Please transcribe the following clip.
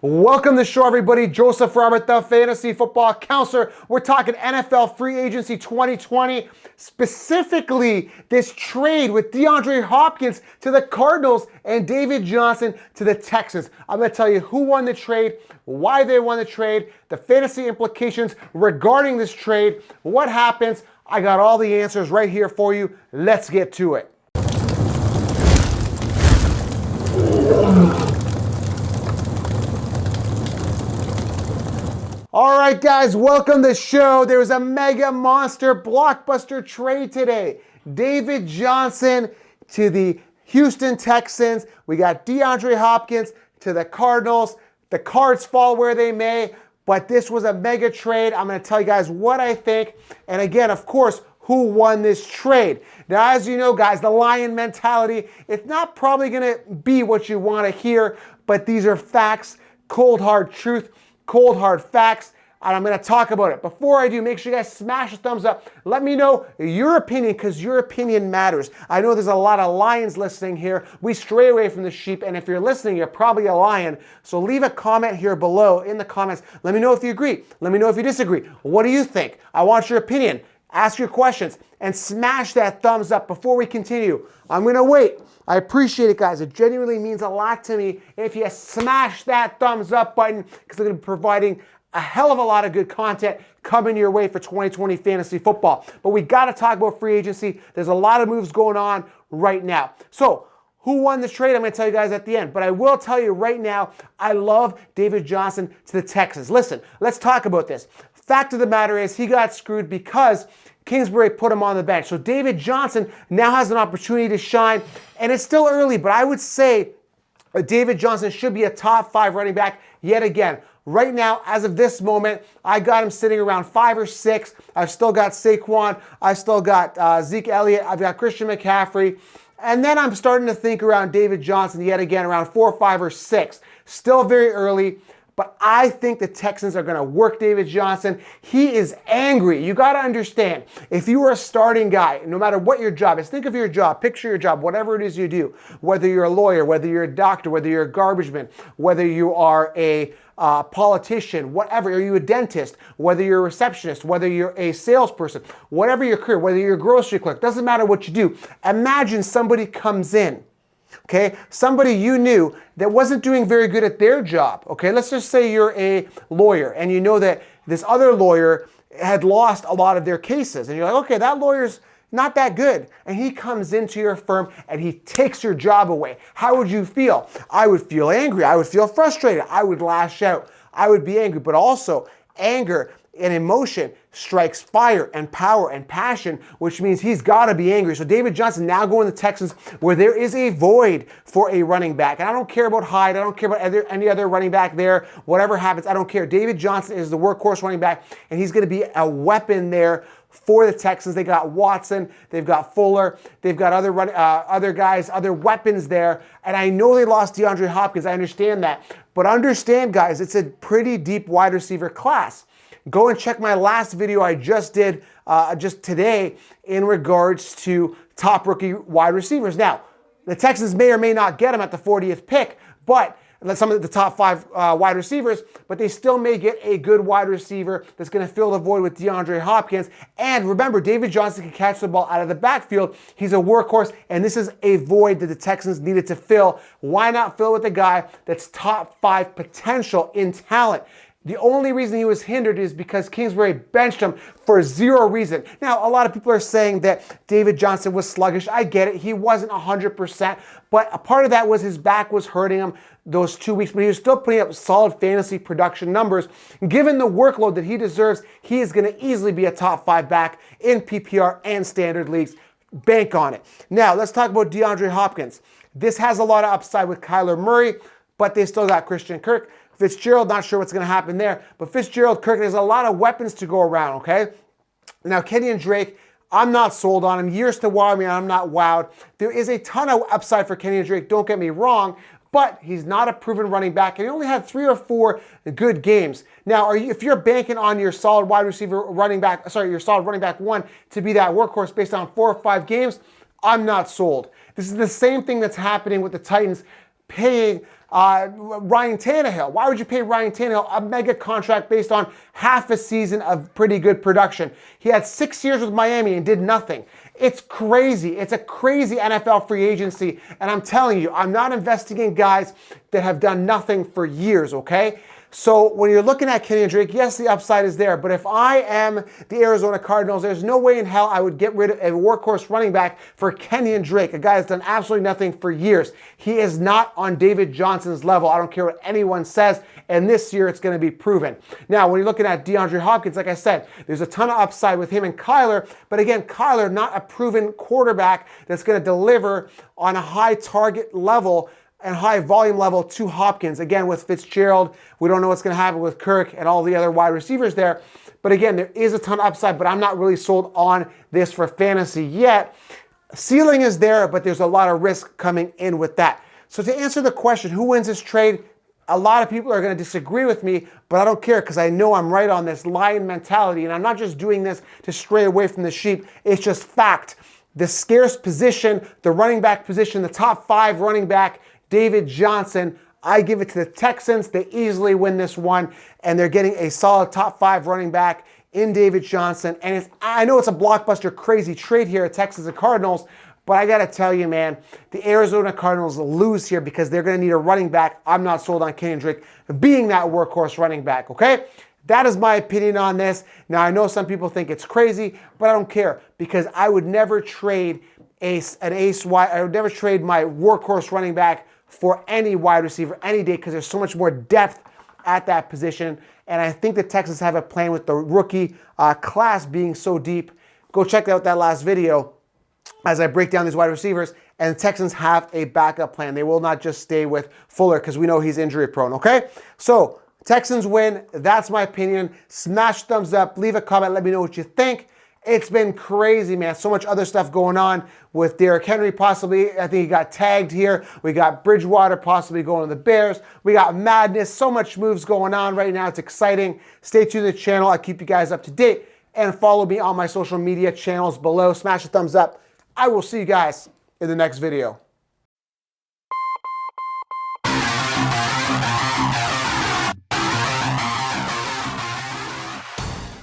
Welcome to the show, everybody. Joseph Robert, the fantasy football counselor. We're talking NFL free agency 2020, specifically this trade with DeAndre Hopkins to the Cardinals and David Johnson to the Texans. I'm going to tell you who won the trade, why they won the trade, the fantasy implications regarding this trade, what happens. I got all the answers right here for you. Let's get to it. All right, guys, welcome to the show. There's a mega monster blockbuster trade today. David Johnson to the Houston Texans. We got DeAndre Hopkins to the Cardinals. The cards fall where they may, but this was a mega trade. I'm going to tell you guys what I think. And again, of course, who won this trade. Now, as you know, guys, the lion mentality, it's not probably going to be what you want to hear, but these are facts, cold, hard truth. Cold, hard facts, and I'm going to talk about it. Before I do, make sure you guys smash a thumbs up. Let me know your opinion, because your opinion matters. I know there's a lot of lions listening here. We stray away from the sheep, and if you're listening, you're probably a lion. So leave a comment here below in the comments. Let me know if you agree. Let me know if you disagree. What do you think? I want your opinion. Ask your questions, and smash that thumbs up before we continue. I'm going to wait. I appreciate it, guys. It genuinely means a lot to me if you smash that thumbs up button, because I'm going to be providing a hell of a lot of good content coming your way for 2020 fantasy football. But we got to talk about free agency. There's a lot of moves going on right now. So who won this trade? I'm going to tell you guys at the end. But I will tell you right now, I love David Johnson to the Texans. Listen, let's talk about this. Fact of the matter is he got screwed because Kingsbury put him on the bench. So David Johnson now has an opportunity to shine, and it's still early, but I would say David Johnson should be a top 5 running back yet again. Right now, as of this moment, I got him sitting around 5 or 6. I've still got Saquon. I've still got Zeke Elliott. I've got Christian McCaffrey. And then I'm starting to think around David Johnson yet again, around 4, 5, or 6. Still very early. But I think the Texans are going to work David Johnson. He is angry. You got to understand, if you are a starting guy, no matter what your job is, think of your job, picture your job, whatever it is you do, whether you're a lawyer, whether you're a doctor, whether you're a garbage man, whether you are a politician, whatever, are you a dentist, whether you're a receptionist, whether you're a salesperson, whatever your career, whether you're a grocery clerk, doesn't matter what you do. Imagine somebody comes in. Okay, somebody you knew that wasn't doing very good at their job. Okay, let's just say you're a lawyer and you know that this other lawyer had lost a lot of their cases. And you're like, okay, that lawyer's not that good. And he comes into your firm and he takes your job away. How would you feel? I would feel angry. I would feel frustrated. I would lash out. I would be angry. But also, anger and emotion strikes fire and power and passion, which means he's got to be angry. So David Johnson now going to the Texans where there is a void for a running back. And I don't care about Hyde. I don't care about any other running back there. Whatever happens, I don't care. David Johnson is the workhorse running back, and he's going to be a weapon there for the Texans. They got Watson. They've got Fuller. They've got other guys, other weapons there. And I know they lost DeAndre Hopkins. I understand that. But understand, guys, it's a pretty deep wide receiver class. Go and check my last video I just did just today in regards to top rookie wide receivers. Now, the Texans may or may not get him at the 40th pick, but some of the top 5 wide receivers, but they still may get a good wide receiver that's going to fill the void with DeAndre Hopkins. And remember, David Johnson can catch the ball out of the backfield. He's a workhorse, and this is a void that the Texans needed to fill. Why not fill with a guy that's top 5 potential in talent? The only reason he was hindered is because Kingsbury benched him for 0 reason. Now, a lot of people are saying that David Johnson was sluggish. I get it. He wasn't 100%, but a part of that was his back was hurting him those 2 weeks, but he was still putting up solid fantasy production numbers. Given the workload that he deserves, he is going to easily be a top 5 back in PPR and standard leagues. Bank on it. Now, let's talk about DeAndre Hopkins. This has a lot of upside with Kyler Murray, but they still got Christian Kirk. Fitzgerald, not sure what's going to happen there. But Fitzgerald, Kirk, there's a lot of weapons to go around, okay? Now, Kenyon Drake, I'm not sold on him. Years to wow me, I'm not wowed. There is a ton of upside for Kenyon Drake, don't get me wrong, but he's not a proven running back, and he only had 3 or 4 good games. Now, if you're banking on your solid wide receiver running back, your solid running back 1 to be that workhorse based on 4 or 5 games, I'm not sold. This is the same thing that's happening with the Titans paying Ryan Tannehill. Why would you pay Ryan Tannehill a mega contract based on half a season of pretty good production? He had 6 years with Miami and did nothing. It's crazy. It's a crazy NFL free agency. And I'm telling you, I'm not investing in guys that have done nothing for years, okay? So when you're looking at Kenyon Drake, yes, the upside is there. But if I am the Arizona Cardinals, there's no way in hell I would get rid of a workhorse running back for Kenyon Drake, a guy that's done absolutely nothing for years. He is not on David Johnson's level. I don't care what anyone says. And this year, it's going to be proven. Now, when you're looking at DeAndre Hopkins, like I said, there's a ton of upside with him and Kyler. But again, Kyler, not a proven quarterback that's going to deliver on a high target level and high volume level to Hopkins. Again, with Fitzgerald, we don't know what's going to happen with Kirk and all the other wide receivers there. But again, there is a ton of upside, but I'm not really sold on this for fantasy yet. Ceiling is there, but there's a lot of risk coming in with that. So to answer the question, who wins this trade? A lot of people are going to disagree with me, but I don't care because I know I'm right on this lion mentality. And I'm not just doing this to stray away from the sheep. It's just fact. The scarce position, the running back position, the top 5 running back, David Johnson, I give it to the Texans. They easily win this one, and they're getting a solid top 5 running back in David Johnson. And I know it's a blockbuster, crazy trade here at Texans and Cardinals, but I got to tell you, man, the Arizona Cardinals lose here because they're going to need a running back. I'm not sold on Kenyon Drake being that workhorse running back, okay? That is my opinion on this. Now, I know some people think it's crazy, but I don't care because I would never trade I would never trade my workhorse running back for any wide receiver any day because there's so much more depth at that position. And I think the Texans have a plan with the rookie class being so deep. Go check out that last video as I break down these wide receivers. And the Texans have a backup plan. They will not just stay with Fuller because we know he's injury prone, okay? So Texans win. That's my opinion. Smash thumbs up. Leave a comment. Let me know what you think. It's been crazy, man. So much other stuff going on with Derrick Henry possibly. I think he got tagged here. We got Bridgewater possibly going to the Bears. We got madness. So much moves going on right now. It's exciting. Stay tuned to the channel. I'll keep you guys up to date. And follow me on my social media channels below. Smash a thumbs up. I will see you guys in the next video.